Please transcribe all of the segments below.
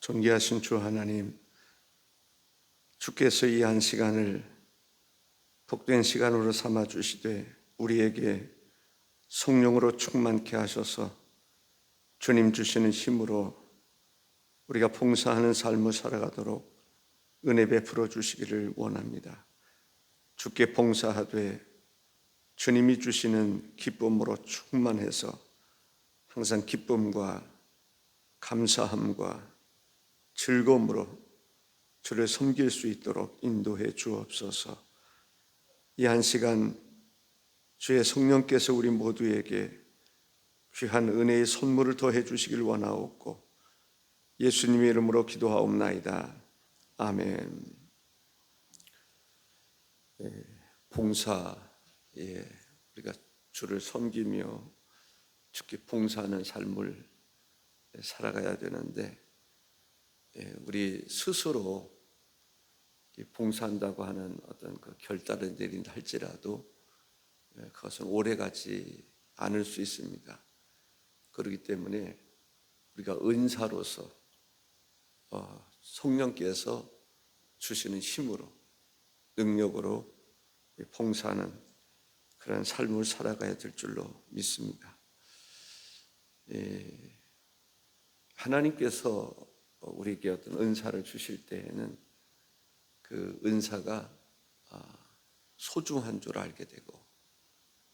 존귀하신 주 하나님, 주께서 이 한 시간을 복된 시간으로 삼아 주시되 우리에게 성령으로 충만케 하셔서 주님 주시는 힘으로 우리가 봉사하는 삶을 살아가도록 은혜 베풀어 주시기를 원합니다. 주께 봉사하되 주님이 주시는 기쁨으로 충만해서 항상 기쁨과 감사함과 즐거움으로 주를 섬길 수 있도록 인도해 주옵소서. 이 한 시간 주의 성령께서 우리 모두에게 귀한 은혜의 선물을 더해 주시길 원하옵고 예수님의 이름으로 기도하옵나이다. 아멘. 봉사에 우리가 주를 섬기며 주께 봉사하는 삶을 살아가야 되는데 우리 스스로 봉사한다고 하는 어떤 그 결단을 내린다 할지라도 그것은 오래가지 않을 수 있습니다. 그렇기 때문에 우리가 은사로서 성령께서 주시는 힘으로 능력으로 봉사하는 그런 삶을 살아가야 될 줄로 믿습니다. 하나님께서 우리에게 어떤 은사를 주실 때에는 그 은사가 소중한 줄 알게 되고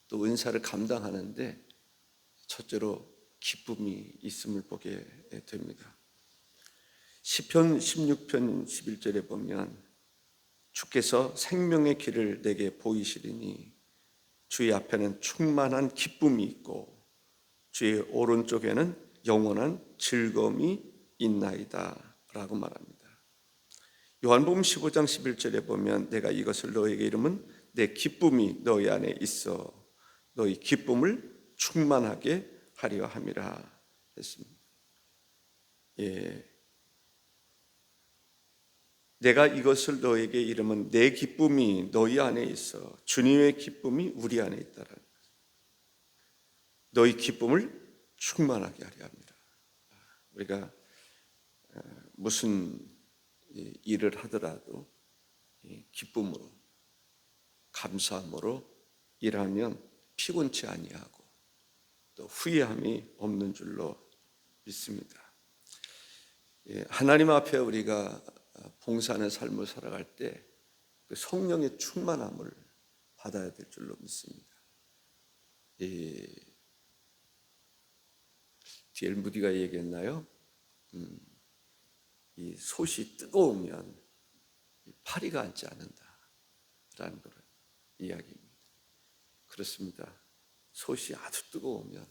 또 은사를 감당하는데 첫째로 기쁨이 있음을 보게 됩니다. 시편 16편 11절에 보면 주께서 생명의 길을 내게 보이시리니 주의 앞에는 충만한 기쁨이 있고 주의 오른쪽에는 영원한 즐거움이 있나이다 라고 말합니다. 요한복음 15장 11절에 보면 내가 이것을 너에게 이름은 내 기쁨이 너희 안에 있어 너희 기쁨을 충만하게 하려 함이라 했습니다. 내가 이것을 너에게 이름은 내 기쁨이 너희 안에 있어 주님의 기쁨이 우리 안에 있다라는 거예요. 너희 기쁨을 충만하게 하려 합니다. 우리가 무슨 일을 하더라도 기쁨으로 감사함으로 일하면 피곤치 아니하고 또 후회함이 없는 줄로 믿습니다. 하나님 앞에 우리가 봉사하는 삶을 살아갈 때 그 성령의 충만함을 받아야 될 줄로 믿습니다. D.L. 무디가 얘기했나요? 이 솥이 뜨거우면 파리가 앉지 않는다라는 걸 이야기입니다. 그렇습니다. 솥이 아주 뜨거우면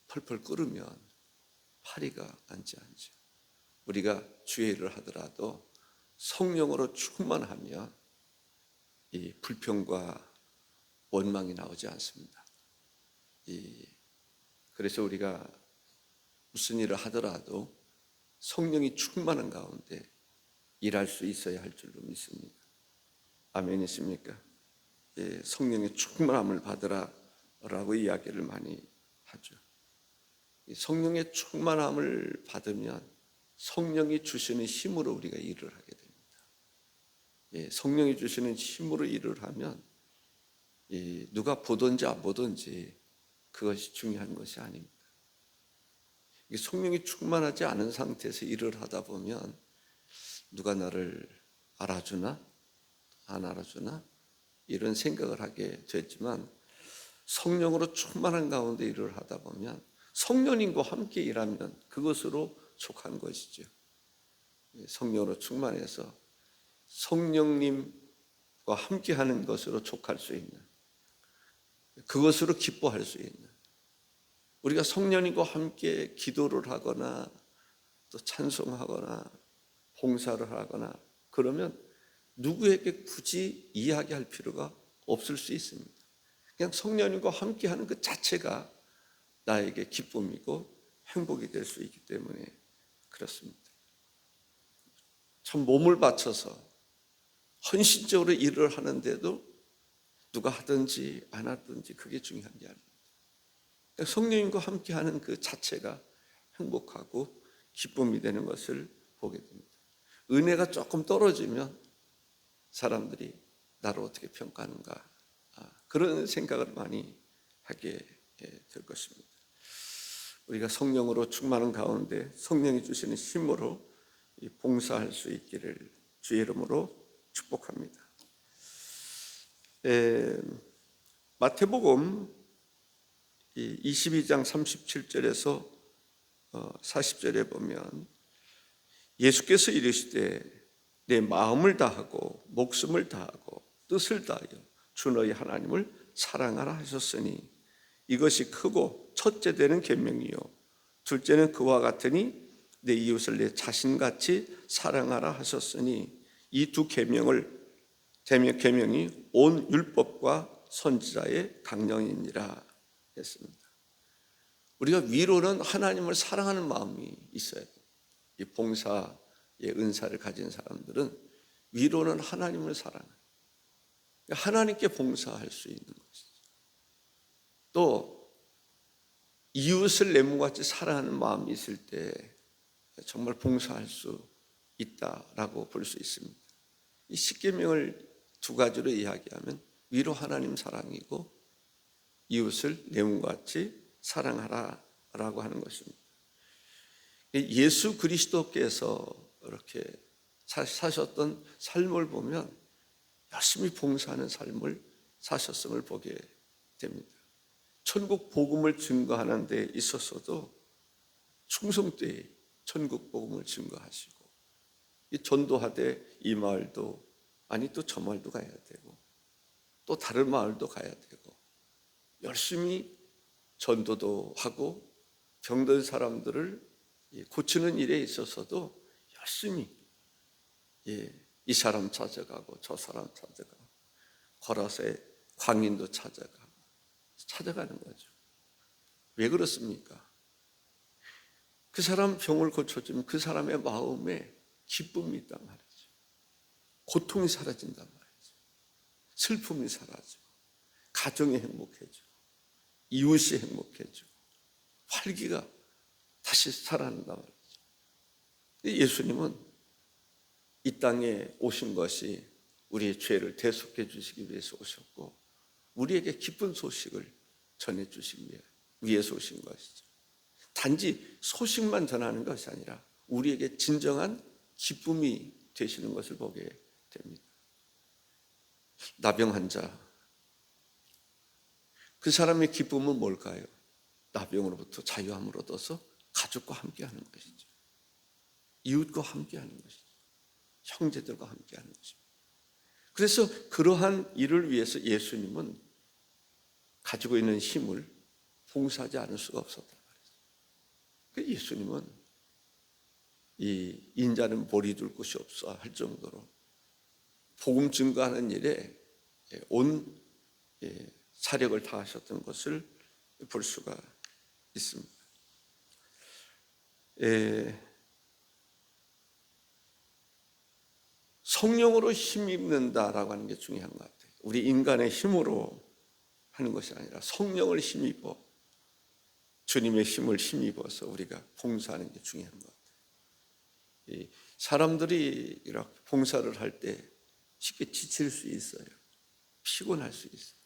펄펄 끓으면 파리가 앉지 않죠. 우리가 주의 일을 하더라도 성령으로 충만하면 이 불평과 원망이 나오지 않습니다. 그래서 우리가 무슨 일을 하더라도 성령이 충만한 가운데 일할 수 있어야 할 줄로 믿습니다. 아멘이십니까? 성령의 충만함을 받으라라고 이야기를 많이 하죠. 성령의 충만함을 받으면 성령이 주시는 힘으로 우리가 일을 하게 됩니다. 성령이 주시는 힘으로 일을 하면 누가 보든지 안 보든지 그것이 중요한 것이 아닙니다. 성령이 충만하지 않은 상태에서 일을 하다 보면 누가 나를 알아주나 안 알아주나 이런 생각을 하게 됐지만 성령으로 충만한 가운데 일을 하다 보면 성령님과 함께 일하면 그것으로 족한 것이죠. 성령으로 충만해서 성령님과 함께 하는 것으로 족할 수 있는 그것으로 기뻐할 수 있는 우리가 성령님과 함께 기도를 하거나 또 찬송하거나 봉사를 하거나 그러면 누구에게 굳이 이야기할 필요가 없을 수 있습니다. 그냥 성령님과 함께하는 그 자체가 나에게 기쁨이고 행복이 될 수 있기 때문에 그렇습니다. 참 몸을 바쳐서 헌신적으로 일을 하는데도 누가 하든지 안 하든지 그게 중요한 게 아닙니다. 성령님과 함께하는 그 자체가 행복하고 기쁨이 되는 것을 보게 됩니다. 은혜가 조금 떨어지면 사람들이 나를 어떻게 평가하는가, 그런 생각을 많이 하게 될 것입니다. 우리가 성령으로 충만한 가운데 성령이 주시는 힘으로 봉사할 수 있기를 주의 이름으로 축복합니다. 마태복음 22장 37절에서 40절에 보면 예수께서 이르시되 내 마음을 다하고 목숨을 다하고 뜻을 다하여 주 너희 하나님을 사랑하라 하셨으니 이것이 크고 첫째 되는 계명이요 둘째는 그와 같으니 내 이웃을 내 자신같이 사랑하라 하셨으니 이 두 계명이 온 율법과 선지자의 강령이니라 했습니다. 우리가 위로는 하나님을 사랑하는 마음이 있어야 돼요. 이 봉사의 은사를 가진 사람들은 위로는 하나님을 사랑해요. 하나님께 봉사할 수 있는 것이죠. 또 이웃을 내 몸같이 사랑하는 마음이 있을 때 정말 봉사할 수 있다라고 볼 수 있습니다. 이 십계명을 두 가지로 이야기하면 위로 하나님 사랑이고 이웃을 내 몸같이 사랑하라라고 하는 것입니다. 예수 그리스도께서 이렇게 사셨던 삶을 보면 열심히 봉사하는 삶을 사셨음을 보게 됩니다. 천국 복음을 증거하는 데 있어서도 충성되이 천국 복음을 증거하시고 이 전도하되 이 마을도 아니 또 저 마을도 가야 되고 또 다른 마을도 가야 되고 열심히 전도도 하고 병든 사람들을 고치는 일에 있어서도 열심히 이 사람 찾아가고 저 사람 찾아가고 걸어서 광인도 찾아가는 거죠. 왜 그렇습니까? 그 사람 병을 고쳐주면 그 사람의 마음에 기쁨이 있단 말이죠. 고통이 사라진단 말이죠. 슬픔이 사라지고 가정이 행복해지고 이웃이 행복해지고 활기가 다시 살아난단 말이죠. 예수님은 이 땅에 오신 것이 우리의 죄를 대속해 주시기 위해서 오셨고 우리에게 기쁜 소식을 전해 주시기 위해서 오신 것이죠. 단지 소식만 전하는 것이 아니라 우리에게 진정한 기쁨이 되시는 것을 보게 됩니다. 나병 환자, 그 사람의 기쁨은 뭘까요? 나병으로부터 자유함을 얻어서 가족과 함께하는 것이죠. 이웃과 함께하는 것이죠. 형제들과 함께하는 것입니다. 그래서 그러한 일을 위해서 예수님은 가지고 있는 힘을 봉사하지 않을 수가 없었단 말이죠. 예수님은 이 인자는 머리 둘 곳이 없어 할 정도로 복음 증거하는 일에 온 사력을 다하셨던 것을 볼 수가 있습니다. 성령으로 힘입는다라고 하는 게 중요한 것 같아요. 우리 인간의 힘으로 하는 것이 아니라 성령을 힘입어 주님의 힘을 힘입어서 우리가 봉사하는 게 중요한 것 같아요. 사람들이 이렇게 봉사를 할 때 쉽게 지칠 수 있어요. 피곤할 수 있어요.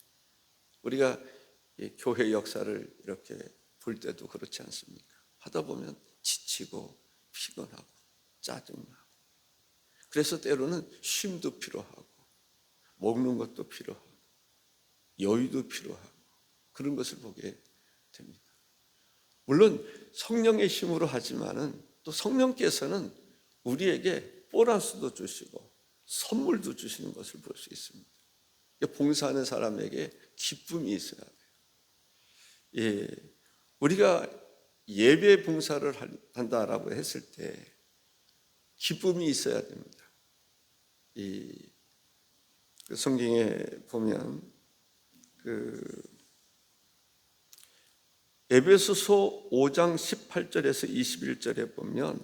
우리가 교회 역사를 이렇게 볼 때도 그렇지 않습니까? 하다 보면 지치고 피곤하고 짜증나고 그래서 때로는 쉼도 필요하고 먹는 것도 필요하고 여유도 필요하고 그런 것을 보게 됩니다. 물론 성령의 힘으로 하지만은 또 성령께서는 우리에게 보너스도 주시고 선물도 주시는 것을 볼 수 있습니다. 봉사하는 사람에게 기쁨이 있어야 돼요. 우리가 예배 봉사를 한다라고 했을 때 기쁨이 있어야 됩니다. 성경에 보면 에베소서 5장 18절에서 21절에 보면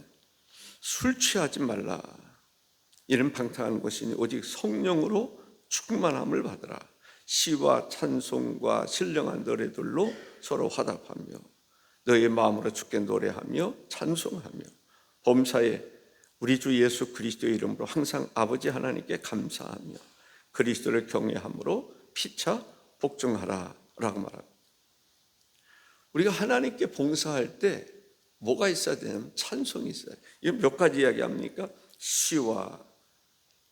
술 취하지 말라. 이는 방탕한 것이니 오직 성령으로 충만함을 받으라. 시와 찬송과 신령한 노래들로 서로 화답하며 너의 마음으로 주께 노래하며 찬송하며 범사에 우리 주 예수 그리스도의 이름으로 항상 아버지 하나님께 감사하며 그리스도를 경외함으로 피차 복종하라 라고 말합니다. 우리가 하나님께 봉사할 때 뭐가 있어야 되냐면 찬송이 있어야 돼요. 이거 몇 가지 이야기합니까? 시와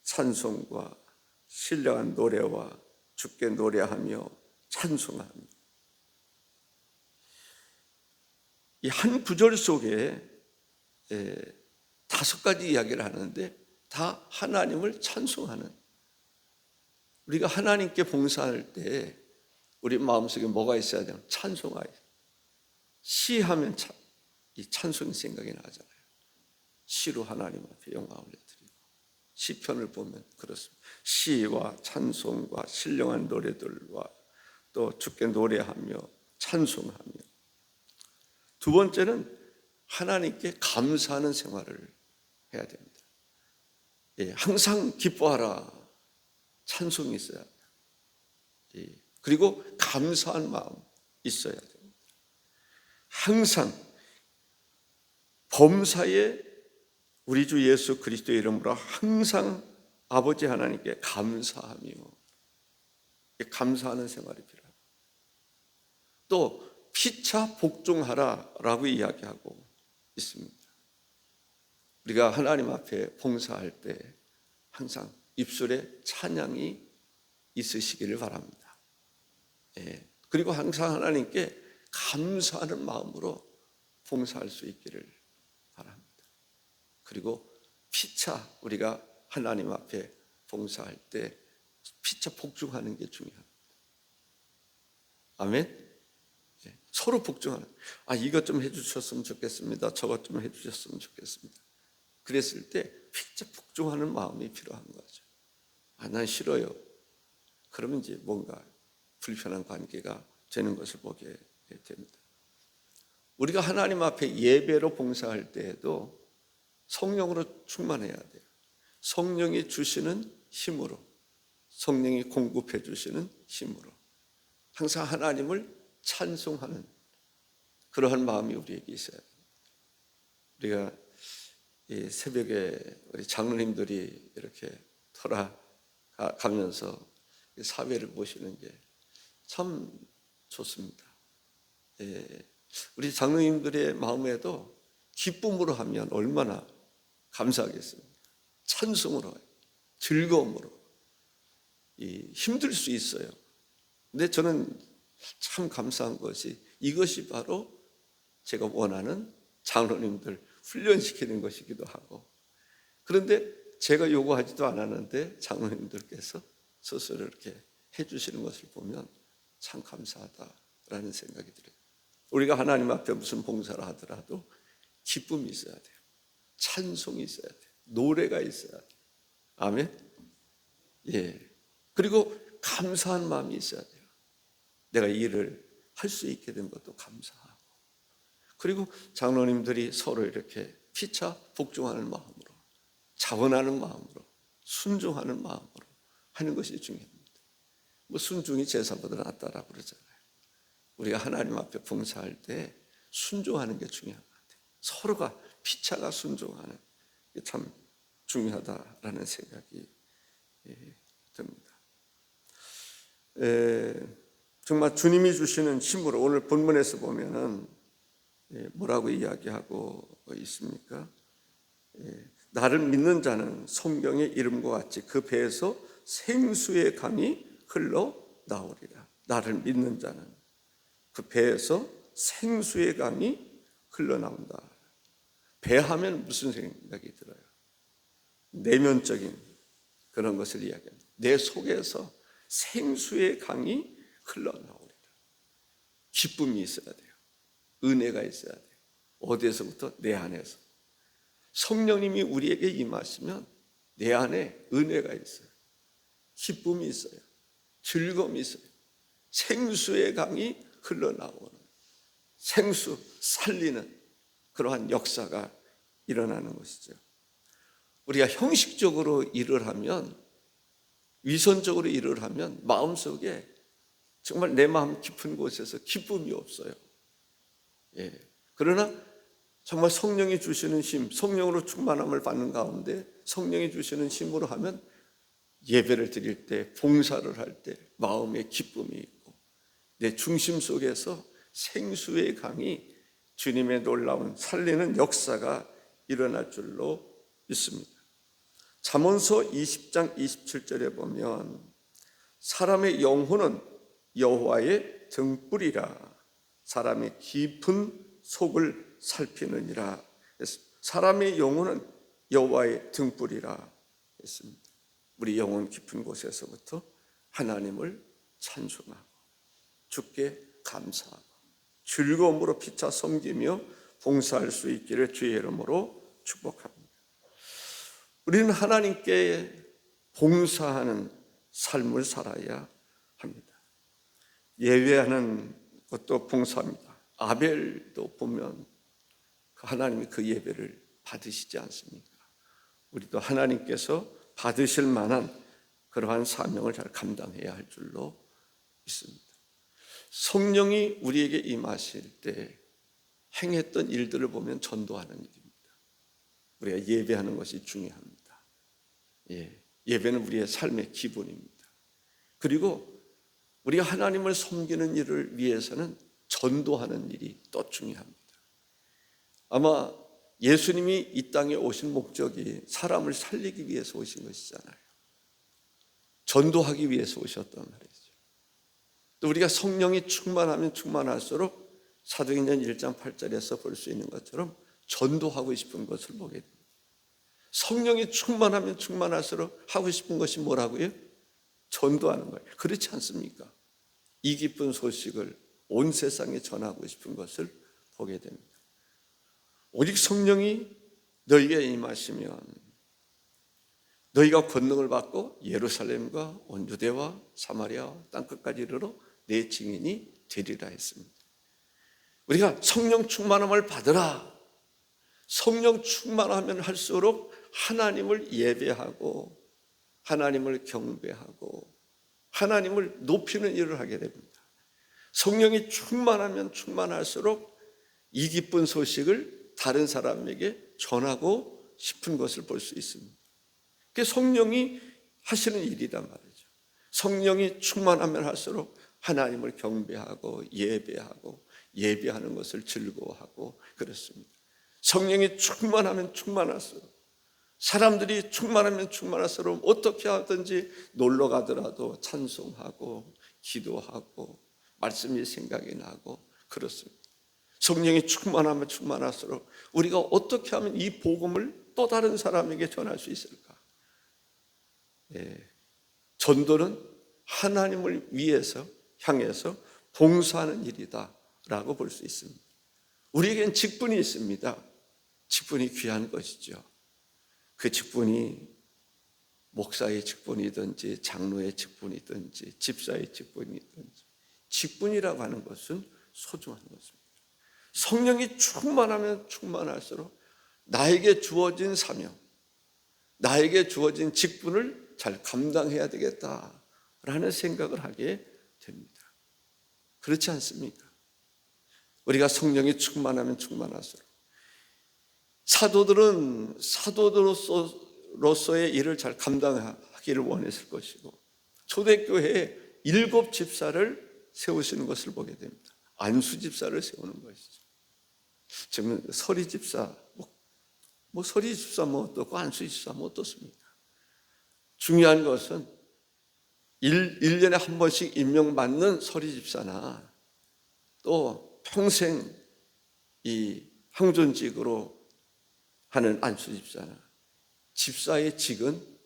찬송과 신령한 노래와 주께 노래하며 찬송하며, 이 한 구절 속에 5가지 이야기를 하는데 다 하나님을 찬송하는, 우리가 하나님께 봉사할 때 우리 마음속에 뭐가 있어야 되냐면 찬송가 있어요. 시하면 이 찬송이 생각이 나잖아요. 시로 하나님 앞에 영광을 드리고, 시편을 보면 그렇습니다. 시와 찬송과 신령한 노래들과 또 주께 노래하며 찬송하며, 두 번째는 하나님께 감사하는 생활을 해야 됩니다. 항상 기뻐하라, 찬송이 있어야 돼요. 그리고 감사한 마음 있어야 됩니다. 항상 범사에 우리 주 예수 그리스도의 이름으로 항상 아버지 하나님께 감사하며, 감사하는 생활이 필요합니다. 또 피차 복종하라라고 이야기하고 있습니다. 우리가 하나님 앞에 봉사할 때 항상 입술에 찬양이 있으시기를 바랍니다. 그리고 항상 하나님께 감사하는 마음으로 봉사할 수 있기를 바랍니다. 그리고 피차 우리가 하나님 앞에 봉사할 때 피차 복종하는 게 중요합니다. 아멘. 서로 복종하는, 이것 좀 해주셨으면 좋겠습니다, 저것 좀 해주셨으면 좋겠습니다. 그랬을 때 피차 복종하는 마음이 필요한 거죠. 난 싫어요. 그러면 이제 뭔가 불편한 관계가 되는 것을 보게 됩니다. 우리가 하나님 앞에 예배로 봉사할 때에도 성령으로 충만해야 돼요. 성령이 주시는 힘으로, 성령이 공급해 주시는 힘으로 항상 하나님을 찬송하는 그러한 마음이 우리에게 있어야 됩니다. 우리가 이 새벽에 우리 장로님들이 이렇게 돌아가면서 사회를 보시는 게 참 좋습니다. 우리 장로님들의 마음에도 기쁨으로 하면 얼마나 감사하겠습니까? 찬송으로, 즐거움으로 힘들 수 있어요. 근데 저는 참 감사한 것이, 이것이 바로 제가 원하는 장로님들 훈련시키는 것이기도 하고, 그런데 제가 요구하지도 않았는데 장로님들께서 스스로 이렇게 해주시는 것을 보면 참 감사하다라는 생각이 들어요. 우리가 하나님 앞에 무슨 봉사를 하더라도 기쁨이 있어야 돼요. 찬송이 있어야 돼요. 노래가 있어야 돼요. 아멘. 그리고 감사한 마음이 있어야 돼요. 내가 일을 할 수 있게 된 것도 감사하고, 그리고 장로님들이 서로 이렇게 피차 복종하는 마음으로, 자원하는 마음으로, 순종하는 마음으로 하는 것이 중요합니다. 순종이 제사보다 낫다라고 그러잖아요. 우리가 하나님 앞에 봉사할 때 순종하는 게 중요한 것 같아요. 서로가 피차가 순종하는 게 참 중요하다라는 생각이 듭니다. 정말 주님이 주시는 힘으로, 오늘 본문에서 보면은 뭐라고 이야기하고 있습니까? 나를 믿는 자는 성경의 이름과 같이 그 배에서 생수의 강이 흘러나오리라. 나를 믿는 자는 그 배에서 생수의 강이 흘러나온다. 배 하면 무슨 생각이 들어요? 내면적인 그런 것을 이야기합니다. 내 속에서 생수의 강이 흘러나오리라. 기쁨이 있어야 돼요. 은혜가 있어야 돼요. 어디에서부터? 내 안에서. 성령님이 우리에게 임하시면 내 안에 은혜가 있어요. 기쁨이 있어요. 즐거움이 있어요. 생수의 강이 흘러나오는, 생수 살리는 그러한 역사가 일어나는 것이죠. 우리가 형식적으로 일을 하면, 위선적으로 일을 하면 마음속에 정말 내 마음 깊은 곳에서 기쁨이 없어요. 그러나 정말 성령이 주시는 힘, 성령으로 충만함을 받는 가운데 성령이 주시는 힘으로 하면 예배를 드릴 때, 봉사를 할 때 마음에 기쁨이 있고 내 중심 속에서 생수의 강이 주님의 놀라운 살리는 역사가 일어날 줄로 믿습니다. 잠언서 20장 27절에 보면 사람의 영혼은 여호와의 등불이라 사람의 깊은 속을 살피느니라 했습니다. 사람의 영혼은 여호와의 등불이라 했습니다. 우리 영혼 깊은 곳에서부터 하나님을 찬송하고 주께 감사하고 즐거움으로 피차 섬기며 봉사할 수 있기를 주의 이름으로 축복합니다. 우리는 하나님께 봉사하는 삶을 살아야 합니다. 예배하는 것도 봉사입니다. 아벨도 보면 하나님이 그 예배를 받으시지 않습니까? 우리도 하나님께서 받으실 만한 그러한 사명을 잘 감당해야 할 줄로 믿습니다. 성령이 우리에게 임하실 때 행했던 일들을 보면 전도하는 일입니다. 우리가 예배하는 것이 중요합니다. 예배는 우리의 삶의 기본입니다. 그리고 우리가 하나님을 섬기는 일을 위해서는 전도하는 일이 또 중요합니다. 아마 예수님이 이 땅에 오신 목적이 사람을 살리기 위해서 오신 것이잖아요. 전도하기 위해서 오셨단 말이죠. 또 우리가 성령이 충만하면 충만할수록 사도행전 1장 8절에서 볼 수 있는 것처럼 전도하고 싶은 것을 보게 됩니다. 성령이 충만하면 충만할수록 하고 싶은 것이 뭐라고요? 전도하는 거예요. 그렇지 않습니까? 이 기쁜 소식을 온 세상에 전하고 싶은 것을 보게 됩니다. 오직 성령이 너희에게 임하시면 너희가 권능을 받고 예루살렘과 온 유대와 사마리아 땅끝까지 이르러 내 증인이 되리라 했습니다. 우리가 성령 충만함을 받으라. 성령 충만하면 할수록 하나님을 예배하고 하나님을 경배하고 하나님을 높이는 일을 하게 됩니다. 성령이 충만하면 충만할수록 이 기쁜 소식을 다른 사람에게 전하고 싶은 것을 볼 수 있습니다. 그게 성령이 하시는 일이란 말이죠. 성령이 충만하면 할수록 하나님을 경배하고 예배하는 것을 즐거워하고 그렇습니다. 성령이 충만하면 충만할수록 사람들이 충만하면 충만할수록 어떻게 하든지 놀러 가더라도 찬송하고 기도하고 말씀이 생각이 나고 그렇습니다. 성령이 충만하면 충만할수록 우리가 어떻게 하면 이 복음을 또 다른 사람에게 전할 수 있을까? 전도는 하나님을 위해서 향해서 봉사하는 일이다라고 볼 수 있습니다. 우리에겐 직분이 있습니다. 직분이 귀한 것이죠. 그 직분이 목사의 직분이든지 장로의 직분이든지 집사의 직분이든지 직분이라고 하는 것은 소중한 것입니다. 성령이 충만하면 충만할수록 나에게 주어진 사명, 나에게 주어진 직분을 잘 감당해야 되겠다라는 생각을 하게 됩니다. 그렇지 않습니까? 우리가 성령이 충만하면 충만할수록 사도들은 사도로서의 일을 잘 감당하기를 원했을 것이고 초대교회에 7 집사를 세우시는 것을 보게 됩니다. 안수 집사를 세우는 것이죠. 지금 서리 집사, 서리 집사 어떻고 안수 집사 어떻습니까? 중요한 것은 1년에 한 번씩 임명받는 서리 집사나 또 평생 이 항존직으로 하는 안수 집사나 집사의 직은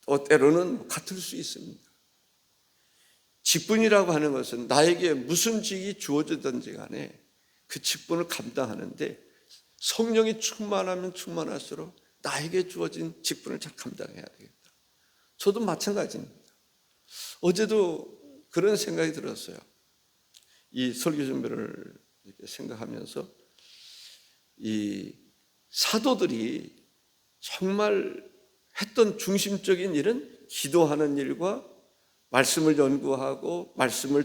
또 때로는 같을 수 있습니다. 직분이라고 하는 것은 나에게 무슨 직이 주어지든지 간에 그 직분을 감당하는데 성령이 충만하면 충만할수록 나에게 주어진 직분을 잘 감당해야 되겠다. 저도 마찬가지입니다. 어제도 그런 생각이 들었어요. 이 설교 준비를 이렇게 생각하면서 이 사도들이 정말 했던 중심적인 일은 기도하는 일과 말씀을 연구하고 말씀을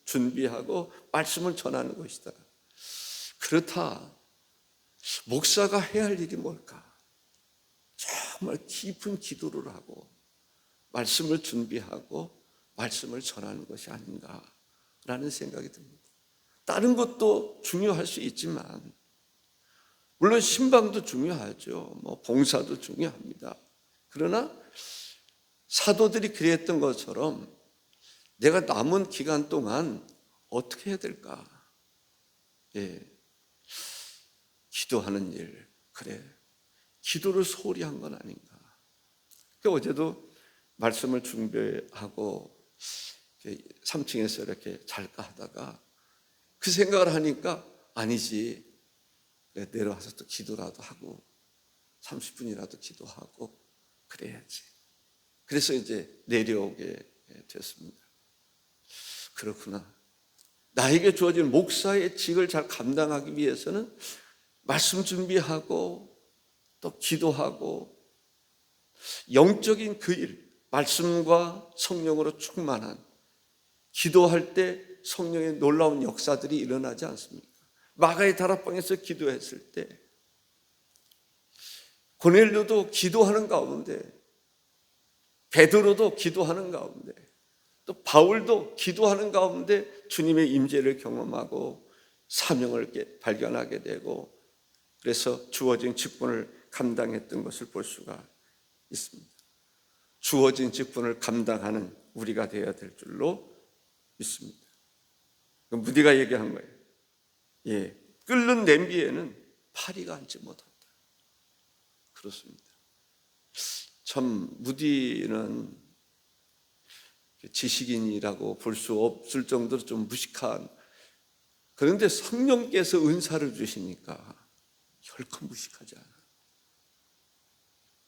준비하고 말씀을 전하는 것이다. 그렇다. 목사가 해야 할 일이 뭘까? 정말 깊은 기도를 하고 말씀을 준비하고 말씀을 전하는 것이 아닌가라는 생각이 듭니다. 다른 것도 중요할 수 있지만 물론 신방도 중요하죠. 봉사도 중요합니다. 그러나 사도들이 그랬던 것처럼 내가 남은 기간 동안 어떻게 해야 될까? 기도하는 일, 그래. 기도를 소홀히 한 건 아닌가. 어제도 말씀을 준비하고 3층에서 이렇게 잘까 하다가 그 생각을 하니까 아니지. 내려와서 또 기도라도 하고 30분이라도 기도하고 그래야지. 그래서 이제 내려오게 됐습니다. 그렇구나. 나에게 주어진 목사의 직을 잘 감당하기 위해서는 말씀 준비하고 또 기도하고 영적인 그 일, 말씀과 성령으로 충만한 기도할 때 성령의 놀라운 역사들이 일어나지 않습니까? 마가의 다락방에서 기도했을 때 고넬료도 기도하는 가운데, 베드로도 기도하는 가운데, 또 바울도 기도하는 가운데 주님의 임재를 경험하고 사명을 발견하게 되고 그래서 주어진 직분을 감당했던 것을 볼 수가 있습니다. 주어진 직분을 감당하는 우리가 되어야 될 줄로 믿습니다. 무디가 얘기한 거예요. 끓는 냄비에는 파리가 앉지 못한다. 그렇습니다. 참 무디는 지식인이라고 볼 수 없을 정도로 좀 무식한, 그런데 성령께서 은사를 주시니까 결코 무식하지 않아.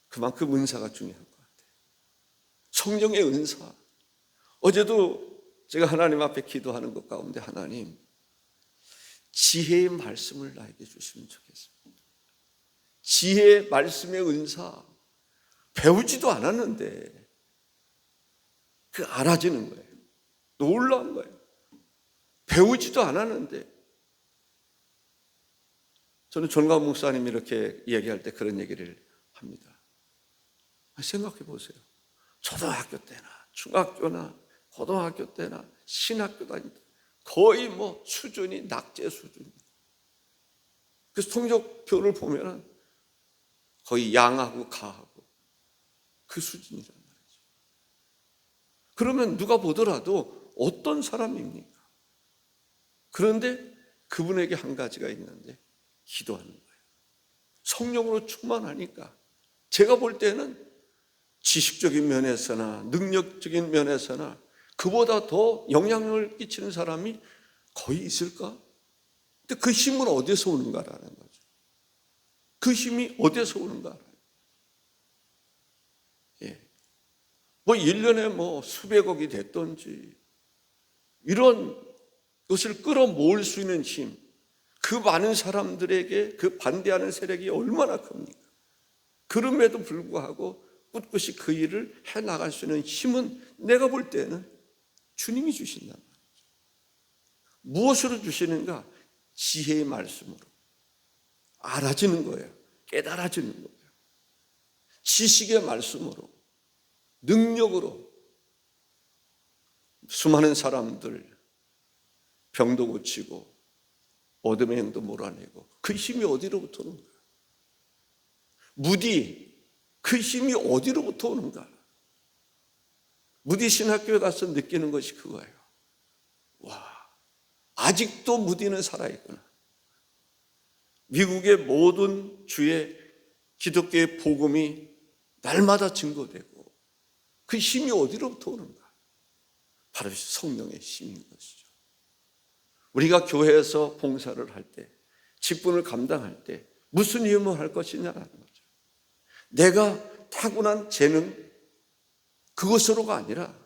그만큼 은사가 중요한 것 같아요. 성령의 은사. 어제도 제가 하나님 앞에 기도하는 것 가운데 하나님 지혜의 말씀을 나에게 주시면 좋겠습니다. 지혜의 말씀의 은사. 배우지도 않았는데 그 알아지는 거예요. 놀라운 거예요. 배우지도 않았는데. 저는 존강 목사님이 이렇게 얘기할 때 그런 얘기를 합니다. 생각해 보세요. 초등학교 때나 중학교나 고등학교 때나 신학교 다닐 때 거의 수준이 낙제 수준입니다. 그래서 성적표를 보면은 거의 양하고 가하고 그 수준이란 말이죠. 그러면 누가 보더라도 어떤 사람입니까? 그런데 그분에게 한 가지가 있는데 기도하는 거예요. 성령으로 충만하니까 제가 볼 때는 지식적인 면에서나 능력적인 면에서나 그보다 더 영향력을 끼치는 사람이 거의 있을까? 근데 그 힘은 어디서 오는가라는 거죠. 그 힘이 어디서 오는가? 1년에 수백억이 됐던지 이런 것을 끌어모을 수 있는 힘, 그 많은 사람들에게 그 반대하는 세력이 얼마나 큽니까? 그럼에도 불구하고 꿋꿋이 그 일을 해나갈 수 있는 힘은 내가 볼 때는 주님이 주신단 말이죠. 무엇으로 주시는가? 지혜의 말씀으로. 알아지는 거예요. 깨달아지는 거예요. 지식의 말씀으로, 능력으로 수많은 사람들 병도 고치고 어둠의 행도 몰아내고 그 힘이 어디로부터 오는가? 무디, 그 힘이 어디로부터 오는가? 무디 신학교에 가서 느끼는 것이 그거예요. 와, 아직도 무디는 살아있구나. 미국의 모든 주의 기독교의 복음이 날마다 증거되고 그 힘이 어디로부터 오는가? 바로 성령의 힘인 것이죠. 우리가 교회에서 봉사를 할 때, 직분을 감당할 때 무슨 힘을 할 것이냐라는 거죠. 내가 타고난 재능, 그것으로가 아니라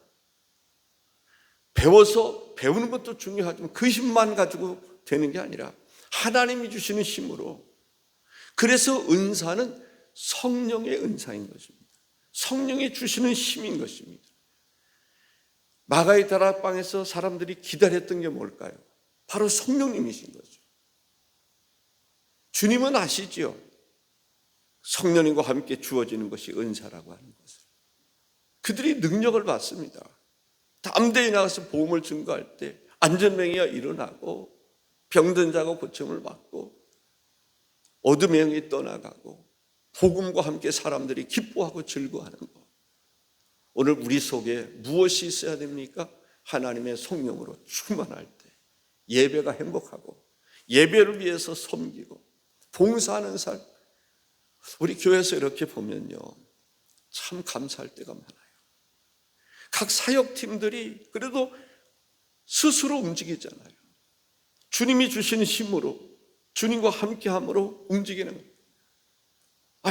배워서 배우는 것도 중요하지만 그 힘만 가지고 되는 게 아니라 하나님이 주시는 힘으로. 그래서 은사는 성령의 은사인 것입니다. 성령이 주시는 힘인 것입니다. 마가의 다락방에서 사람들이 기다렸던 게 뭘까요? 바로 성령님이신 거죠. 주님은 아시죠? 성령님과 함께 주어지는 것이 은사라고 하는 것을. 그들이 능력을 받습니다. 담대히 나가서 복음을 증거할 때 안전병이가 일어나고 병든 자가 고침을 받고 어둠의 영이 떠나가고 복음과 함께 사람들이 기뻐하고 즐거워하는 것. 오늘 우리 속에 무엇이 있어야 됩니까? 하나님의 성령으로 충만할 때 예배가 행복하고 예배를 위해서 섬기고 봉사하는 삶. 우리 교회에서 이렇게 보면요, 참 감사할 때가 많아요. 각 사역팀들이 그래도 스스로 움직이잖아요. 주님이 주시는 힘으로, 주님과 함께함으로 움직이는 거예요.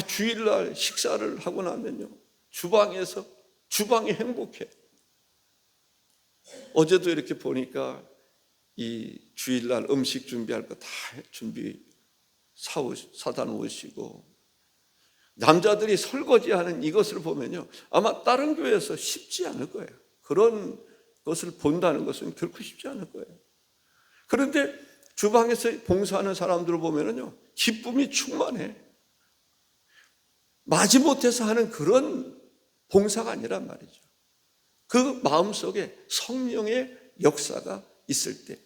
주일날 식사를 하고 나면요, 주방이 행복해. 어제도 이렇게 보니까 이 주일날 음식 준비할 거 다 사다 놓으시고, 남자들이 설거지하는 이것을 보면요, 아마 다른 교회에서 쉽지 않을 거예요. 그런 것을 본다는 것은 결코 쉽지 않을 거예요. 그런데 주방에서 봉사하는 사람들을 보면요, 기쁨이 충만해. 마지못해서 하는 그런 봉사가 아니란 말이죠. 그 마음속에 성령의 역사가 있을 때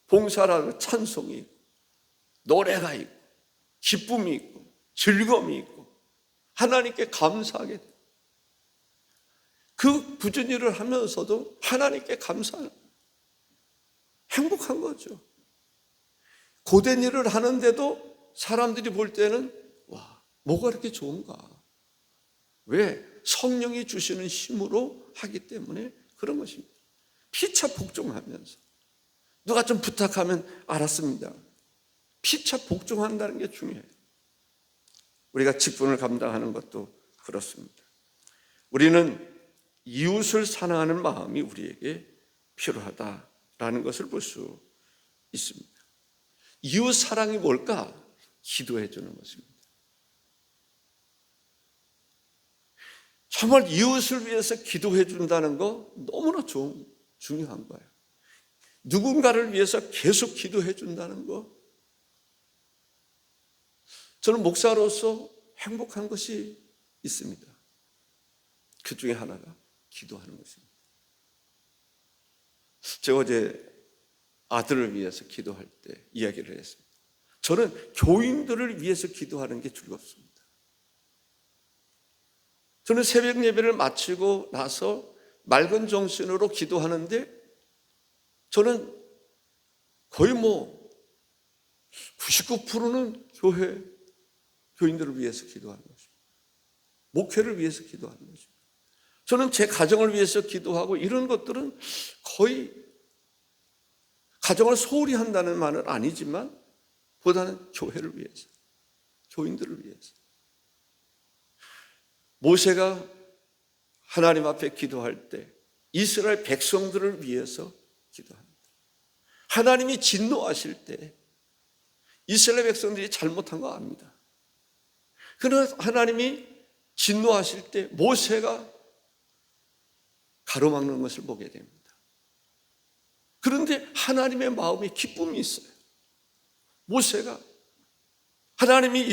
봉사라는 찬송이 있고 노래가 있고 기쁨이 있고 즐거움이 있고 하나님께 감사하게 돼요. 그 굳은 일을 하면서도 하나님께 감사하는, 행복한 거죠. 고된 일을 하는데도 사람들이 볼 때는 와, 뭐가 이렇게 좋은가? 왜? 성령이 주시는 힘으로 하기 때문에 그런 것입니다. 피차 복종하면서 누가 좀 부탁하면 알았습니다. 피차 복종한다는 게 중요해요. 우리가 직분을 감당하는 것도 그렇습니다. 우리는 이웃을 사랑하는 마음이 우리에게 필요하다라는 것을 볼 수 있습니다. 이웃 사랑이 뭘까? 기도해 주는 것입니다. 정말 이웃을 위해서 기도해 준다는 거 너무나 중요한 거예요. 누군가를 위해서 계속 기도해 준다는 거, 저는 목사로서 행복한 것이 있습니다. 그 중에 하나가 기도하는 것입니다. 제가 어제 아들을 위해서 기도할 때 이야기를 했습니다. 저는 교인들을 위해서 기도하는 게 즐겁습니다. 저는 새벽 예배를 마치고 나서 맑은 정신으로 기도하는데 저는 거의 99%는 교인들을 위해서 기도하는 것입니다. 목회를 위해서 기도하는 것입니다. 저는 제 가정을 위해서 기도하고 이런 것들은 거의 가정을 소홀히 한다는 말은 아니지만 보다는 교회를 위해서, 교인들을 위해서. 모세가 하나님 앞에 기도할 때 이스라엘 백성들을 위해서 기도합니다. 하나님이 진노하실 때 이스라엘 백성들이 잘못한 거 압니다. 그러나 하나님이 진노하실 때 모세가 가로막는 것을 보게 됩니다. 그런데 하나님의 마음에 기쁨이 있어요. 모세가 하나님이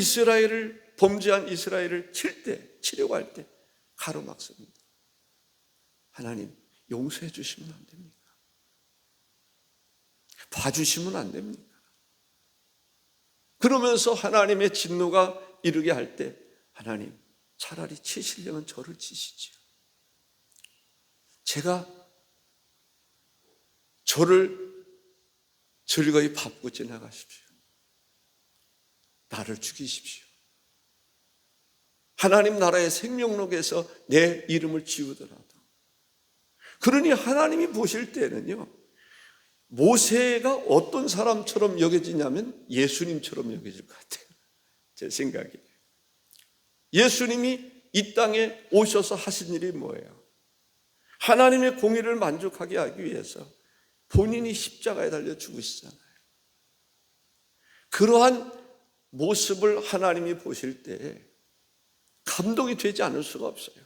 범죄한 이스라엘을 치려고 할 때 가로막습니다. 하나님 용서해 주시면 안 됩니까? 봐주시면 안 됩니까? 그러면서 하나님의 진노가 이르게 할 때 하나님 차라리 치시려면 저를 치시지요. 제가 저를 즐거이 밟고 지나가십시오. 나를 죽이십시오. 하나님 나라의 생명록에서 내 이름을 지우더라도. 그러니 하나님이 보실 때는요, 모세가 어떤 사람처럼 여겨지냐면 예수님처럼 여겨질 것 같아요. 제 생각에. 예수님이 이 땅에 오셔서 하신 일이 뭐예요? 하나님의 공의를 만족하게 하기 위해서 본인이 십자가에 달려 죽으시잖아요. 그러한 모습을 하나님이 보실 때 감동이 되지 않을 수가 없어요.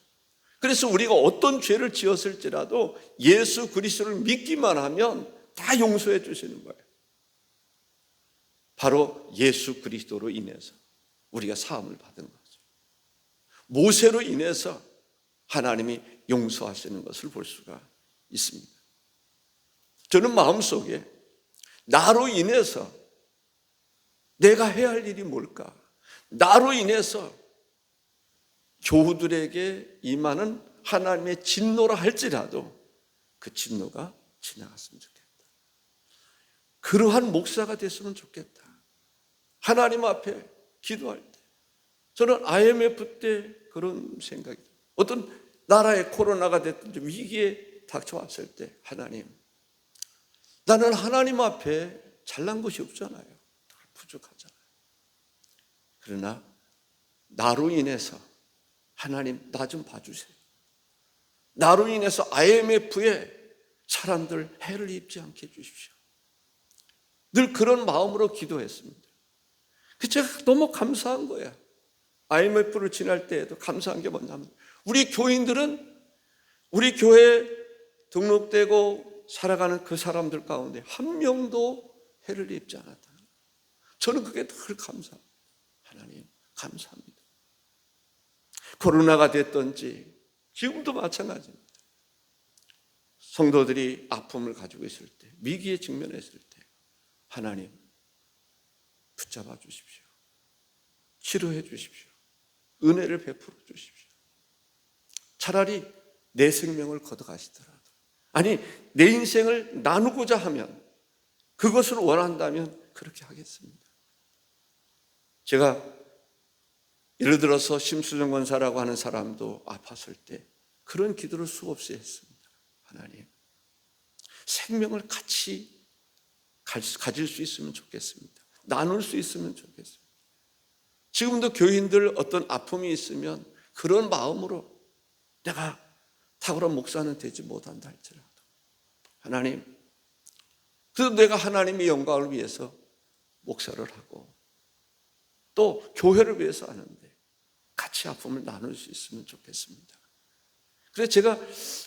그래서 우리가 어떤 죄를 지었을지라도 예수 그리스도를 믿기만 하면 다 용서해 주시는 거예요. 바로 예수 그리스도로 인해서 우리가 사함을 받은 거죠. 모세로 인해서 하나님이 용서하시는 것을 볼 수가 있습니다. 저는 마음속에 나로 인해서 내가 해야 할 일이 뭘까? 나로 인해서 교우들에게 임하는 하나님의 진노라 할지라도 그 진노가 지나갔으면 좋겠다. 그러한 목사가 됐으면 좋겠다. 하나님 앞에 기도할 때 저는 IMF 때 그런 생각이, 어떤 나라에 코로나가 됐든지 위기에 닥쳐왔을 때, 하나님, 나는 하나님 앞에 잘난 것이 없잖아요. 부족하잖아요. 그러나 나로 인해서 하나님 나 좀 봐주세요. 나로 인해서 IMF에 사람들 해를 입지 않게 해주십시오. 늘 그런 마음으로 기도했습니다. 제가 너무 감사한 거야. IMF를 지날 때에도 감사한 게 뭐냐면 우리 교인들은 우리 교회에 등록되고 살아가는 그 사람들 가운데 한 명도 해를 입지 않았다. 저는 그게 늘 감사합니다. 하나님 감사합니다. 코로나가 됐든지 지금도 마찬가지입니다. 성도들이 아픔을 가지고 있을 때, 위기에 직면했을 때 하나님 붙잡아 주십시오. 치료해 주십시오. 은혜를 베풀어 주십시오. 차라리 내 생명을 걷어가시더라도, 아니 내 인생을 나누고자 하면, 그것을 원한다면 그렇게 하겠습니다. 제가 예를 들어서 심수정 권사라고 하는 사람도 아팠을 때 그런 기도를 수없이 했습니다. 하나님, 생명을 같이 가질 수 있으면 좋겠습니다. 나눌 수 있으면 좋겠습니다. 지금도 교인들 어떤 아픔이 있으면 그런 마음으로 내가 탁월한 목사는 되지 못한다 할지라도 하나님, 그래도 내가 하나님의 영광을 위해서 목사를 하고 또 교회를 위해서 하는데 같이 아픔을 나눌 수 있으면 좋겠습니다. 그래서 제가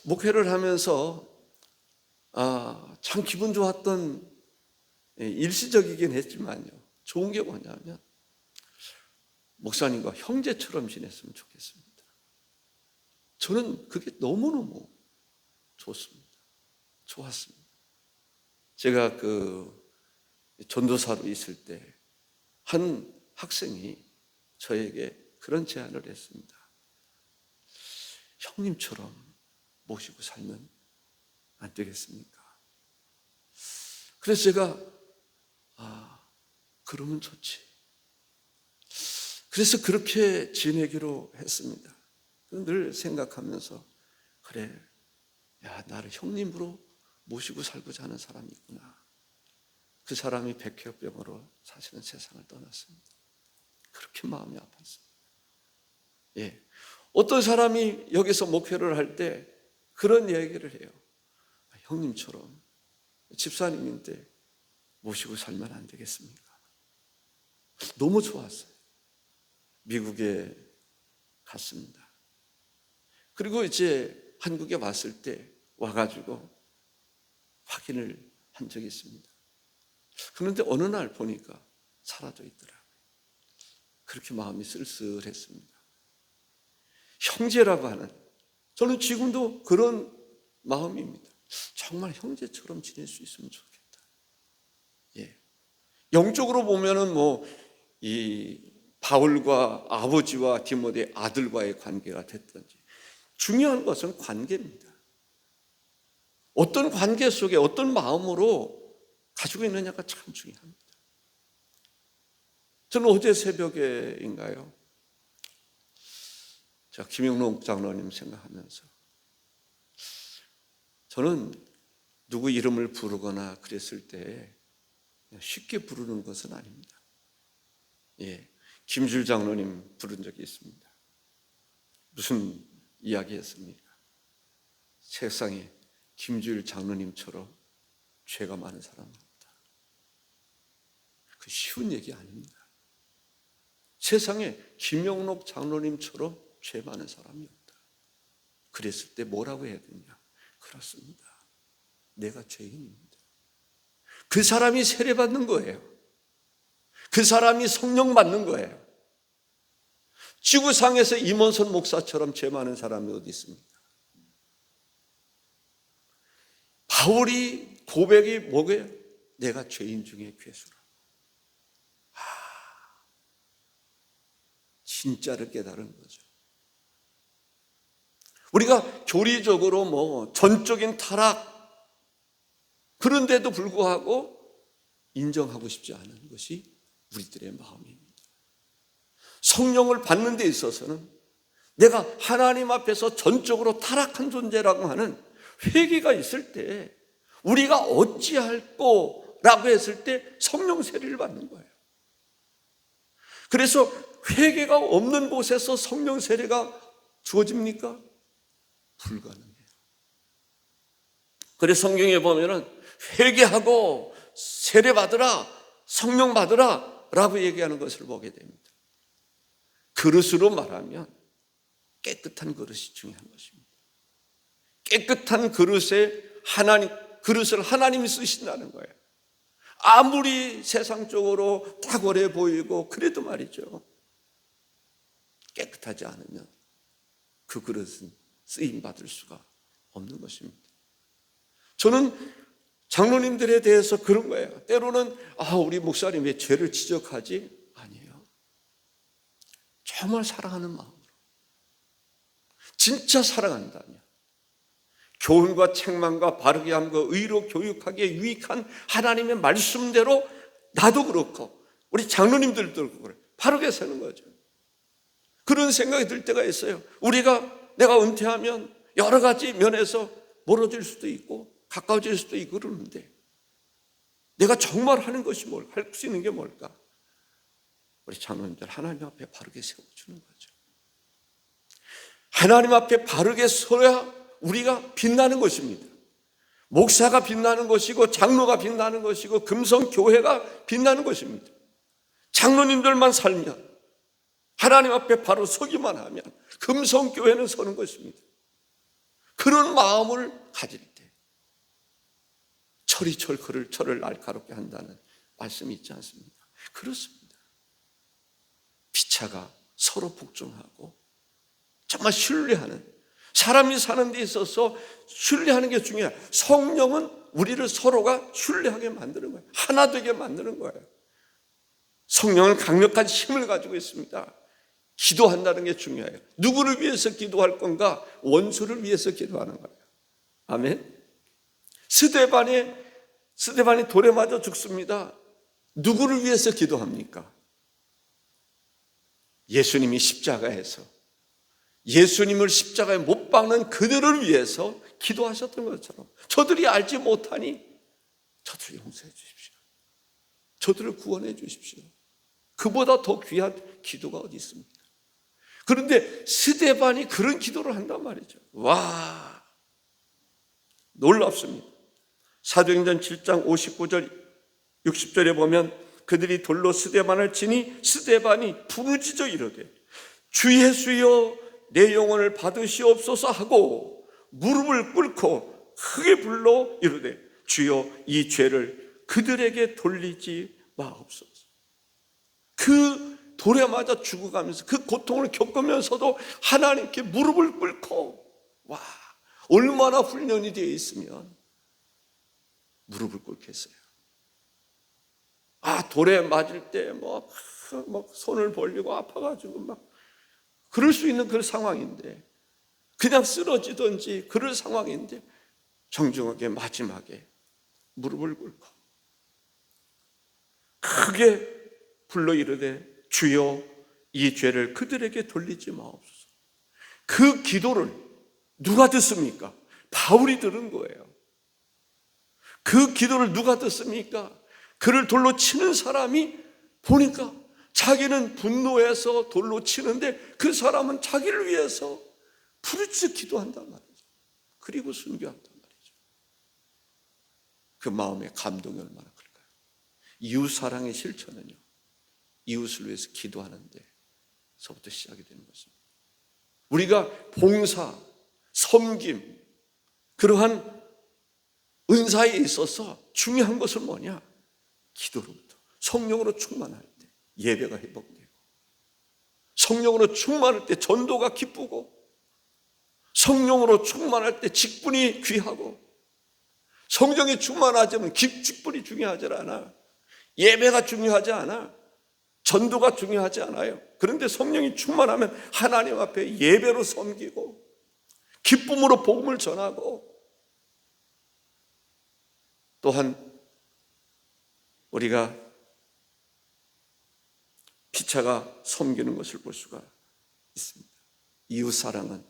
목회를 하면서 참 기분 좋았던, 일시적이긴 했지만요, 좋은 게 뭐냐면 목사님과 형제처럼 지냈으면 좋겠습니다. 저는 그게 너무너무 좋습니다. 좋았습니다. 제가 그 전도사로 있을 때 한 학생이 저에게 그런 제안을 했습니다. 형님처럼 모시고 살면 안 되겠습니까? 그래서 제가 그러면 좋지. 그래서 그렇게 지내기로 했습니다. 늘 생각하면서 그래, 야, 나를 형님으로 모시고 살고자 하는 사람이 있구나. 그 사람이 백혈병으로 사실은 세상을 떠났습니다. 그렇게 마음이 아팠습니다. 예. 어떤 사람이 여기서 목회를 할 때 그런 얘기를 해요. 형님처럼 집사님인데 모시고 살면 안 되겠습니까? 너무 좋았어요. 미국에 갔습니다. 그리고 이제 한국에 왔을 때 와가지고 확인을 한 적이 있습니다. 그런데 어느 날 보니까 사라져 있더라고요. 그렇게 마음이 쓸쓸했습니다. 형제라고 하는, 저는 지금도 그런 마음입니다. 정말 형제처럼 지낼 수 있으면 좋겠다. 예. 영적으로 보면은 이 바울과 아버지와 디모데 아들과의 관계가 됐든지, 중요한 것은 관계입니다. 어떤 관계 속에 어떤 마음으로 가지고 있느냐가 참 중요합니다. 저는 어제 새벽에인가요? 제가 김영록 장로님 생각하면서, 저는 누구 이름을 부르거나 그랬을 때 쉽게 부르는 것은 아닙니다. 예, 김줄 장로님 부른 적이 있습니다. 무슨 이야기 했습니까? 세상에 김줄 장로님처럼 죄가 많은 사람은 없다. 그 쉬운 얘기 아닙니다. 세상에 김영록 장로님처럼 죄 많은 사람이 없다. 그랬을 때 뭐라고 해야 되냐? 그렇습니다. 내가 죄인입니다. 그 사람이 세례받는 거예요. 그 사람이 성령 받는 거예요. 지구상에서 임원선 목사처럼 죄 많은 사람이 어디 있습니까? 바울이 고백이 뭐게요? 내가 죄인 중에 괴수라. 진짜를 깨달은 거죠. 우리가 교리적으로 전적인 타락, 그런데도 불구하고 인정하고 싶지 않은 것이 우리들의 마음입니다. 성령을 받는 데 있어서는 내가 하나님 앞에서 전적으로 타락한 존재라고 하는 회개가 있을 때 우리가 어찌할꼬 라고 했을 때 성령 세례를 받는 거예요. 그래서 회개가 없는 곳에서 성령 세례가 주어집니까? 불가능해요. 그래서 성경에 보면은 회개하고 세례 받으라, 성령 받으라 라고 얘기하는 것을 보게 됩니다. 그릇으로 말하면 깨끗한 그릇이 중요한 것입니다. 깨끗한 그릇을 하나님이 쓰신다는 거예요. 아무리 세상적으로 탁월해 보이고 그래도 말이죠, 깨끗하지 않으면 그 그릇은 쓰임 받을 수가 없는 것입니다. 저는 장로님들에 대해서 그런 거예요. 때로는 우리 목사님 왜 죄를 지적하지? 아니에요. 정말 사랑하는 마음으로, 진짜 사랑한다면 교훈과 책망과 바르게 함과 의로 교육하기에 유익한 하나님의 말씀대로 나도 그렇고 우리 장로님들도 그렇고 바르게 사는 거죠. 그런 생각이 들 때가 있어요. 내가 은퇴하면 여러 가지 면에서 멀어질 수도 있고 가까워질 수도 있고 그러는데 내가 정말 하는 것이 뭘까? 할 수 있는 게 뭘까? 우리 장로님들 하나님 앞에 바르게 세워주는 거죠. 하나님 앞에 바르게 서야 우리가 빛나는 것입니다. 목사가 빛나는 것이고 장로가 빛나는 것이고 금성교회가 빛나는 것입니다. 장로님들만 살면, 하나님 앞에 바로 서기만 하면 금성교회는 서는 것입니다. 그런 마음을 가질 때 철이철 그를 철을 날카롭게 한다는 말씀이 있지 않습니까? 그렇습니다. 피차가 서로 복종하고 정말 신뢰하는, 사람이 사는 데 있어서 신뢰하는 게 중요해요. 성령은 우리를 서로가 신뢰하게 만드는 거예요. 하나 되게 만드는 거예요. 성령은 강력한 힘을 가지고 있습니다. 기도한다는 게 중요해요. 누구를 위해서 기도할 건가? 원수를 위해서 기도하는 거예요. 아멘. 스데반이 돌에 맞아 죽습니다. 누구를 위해서 기도합니까? 예수님이 십자가에서 예수님을 십자가에 못 박는 그들을 위해서 기도하셨던 것처럼 저들이 알지 못하니 저들을 용서해 주십시오. 저들을 구원해 주십시오. 그보다 더 귀한 기도가 어디 있습니까? 그런데 스데반이 그런 기도를 한단 말이죠. 와, 놀랍습니다. 사도행전 7장 59절 60절에 보면 그들이 돌로 스데반을 치니 스데반이 부르짖어 이르되 주 예수여 내 영혼을 받으시옵소서 하고 무릎을 꿇고 크게 불러 이르되 주여 이 죄를 그들에게 돌리지 마옵소서. 그 돌에 맞아 죽어가면서 그 고통을 겪으면서도 하나님께 무릎을 꿇고, 와, 얼마나 훈련이 되어 있으면 무릎을 꿇겠어요. 돌에 맞을 때 막 손을 벌리고 아파가지고 막 그럴 수 있는 그런 상황인데, 그냥 쓰러지든지 그럴 상황인데 정중하게 마지막에 무릎을 꿇고 크게 불러 이르되 주여 이 죄를 그들에게 돌리지 마옵소서. 그 기도를 누가 듣습니까? 바울이 들은 거예요. 그 기도를 누가 듣습니까? 그를 돌로 치는 사람이 보니까 자기는 분노해서 돌로 치는데 그 사람은 자기를 위해서 부르짖어 기도한단 말이죠. 그리고 순교한단 말이죠. 그 마음의 감동이 얼마나 클까요? 이웃사랑의 실천은요, 이웃을 위해서 기도하는 데서부터 시작이 되는 것입니다. 우리가 봉사, 섬김, 그러한 은사에 있어서 중요한 것은 뭐냐? 기도로부터 성령으로 충만할 때 예배가 회복되고, 성령으로 충만할 때 전도가 기쁘고, 성령으로 충만할 때 직분이 귀하고, 성령이 충만하자면 직분이 중요하지 않아. 예배가 중요하지 않아. 전도가 중요하지 않아요. 그런데 성령이 충만하면 하나님 앞에 예배로 섬기고 기쁨으로 복음을 전하고, 또한 우리가 피차가 섬기는 것을 볼 수가 있습니다. 이웃사랑은,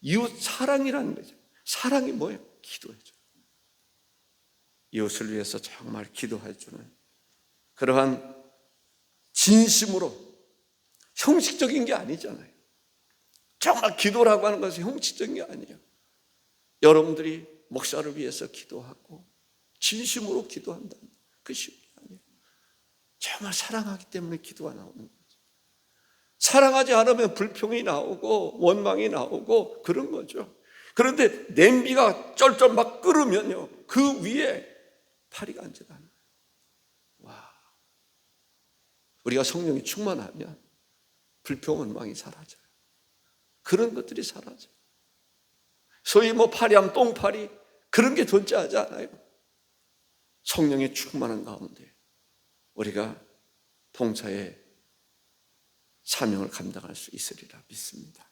이웃사랑이라는 거죠. 사랑이 뭐예요? 기도해줘. 이웃을 위해서 정말 기도해주는 그러한 진심으로, 형식적인 게 아니잖아요. 정말 기도라고 하는 것은 형식적인 게 아니에요. 여러분들이 목사를 위해서 기도하고 진심으로 기도한다. 그 쉬운 게 아니에요. 정말 사랑하기 때문에 기도가 나오는 거죠. 사랑하지 않으면 불평이 나오고 원망이 나오고 그런 거죠. 그런데 냄비가 쩔쩔 막 끓으면요, 그 위에 파리가 앉아가는 거예요. 와, 우리가 성령이 충만하면 불평 원망이 사라져요. 그런 것들이 사라져요. 소위 파리하면 똥파리, 그런 게 존재하지 않아요. 성령의 충만한 가운데 우리가 봉사의 사명을 감당할 수 있으리라 믿습니다.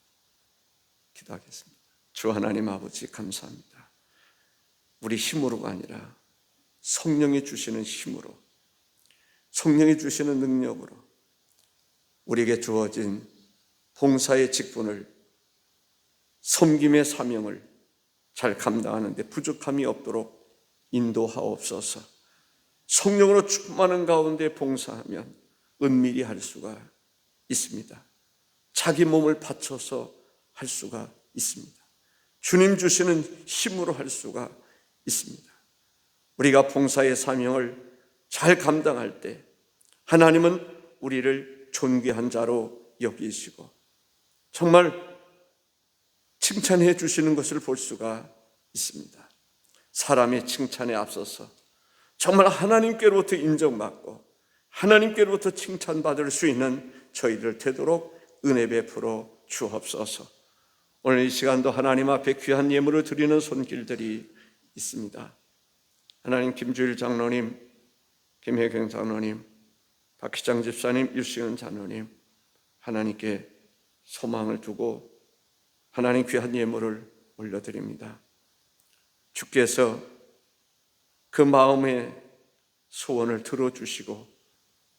기도하겠습니다. 주 하나님 아버지, 감사합니다. 우리 힘으로가 아니라 성령이 주시는 힘으로, 성령이 주시는 능력으로 우리에게 주어진 봉사의 직분을, 섬김의 사명을 잘 감당하는 데 부족함이 없도록 인도하옵소서. 성령으로 충만한 가운데 봉사하면 은밀히 할 수가 있습니다. 자기 몸을 바쳐서 할 수가 있습니다. 주님 주시는 힘으로 할 수가 있습니다. 우리가 봉사의 사명을 잘 감당할 때 하나님은 우리를 존귀한 자로 여기시고 정말 칭찬해 주시는 것을 볼 수가 있습니다. 사람의 칭찬에 앞서서 정말 하나님께로부터 인정받고 하나님께로부터 칭찬받을 수 있는 저희들 되도록 은혜 베풀어 주옵소서. 오늘 이 시간도 하나님 앞에 귀한 예물을 드리는 손길들이 있습니다. 하나님, 김주일 장로님, 김혜경 장로님, 박희장 집사님, 유시은 장로님, 하나님께 소망을 두고 하나님 귀한 예물을 올려드립니다. 주께서 그 마음의 소원을 들어주시고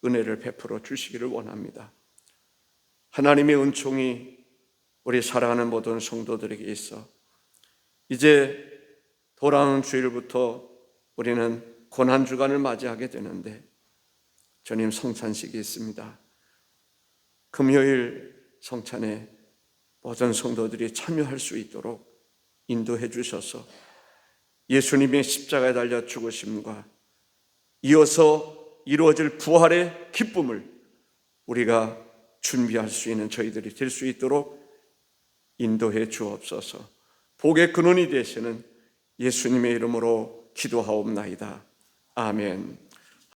은혜를 베풀어 주시기를 원합니다. 하나님의 은총이 우리 사랑하는 모든 성도들에게 있어 이제 돌아오는 주일부터 우리는 고난주간을 맞이하게 되는데 주님 성찬식이 있습니다. 금요일 성찬에 모든 성도들이 참여할 수 있도록 인도해 주셔서 예수님의 십자가에 달려 죽으심과 이어서 이루어질 부활의 기쁨을 우리가 준비할 수 있는 저희들이 될 수 있도록 인도해 주옵소서. 복의 근원이 되시는 예수님의 이름으로 기도하옵나이다. 아멘.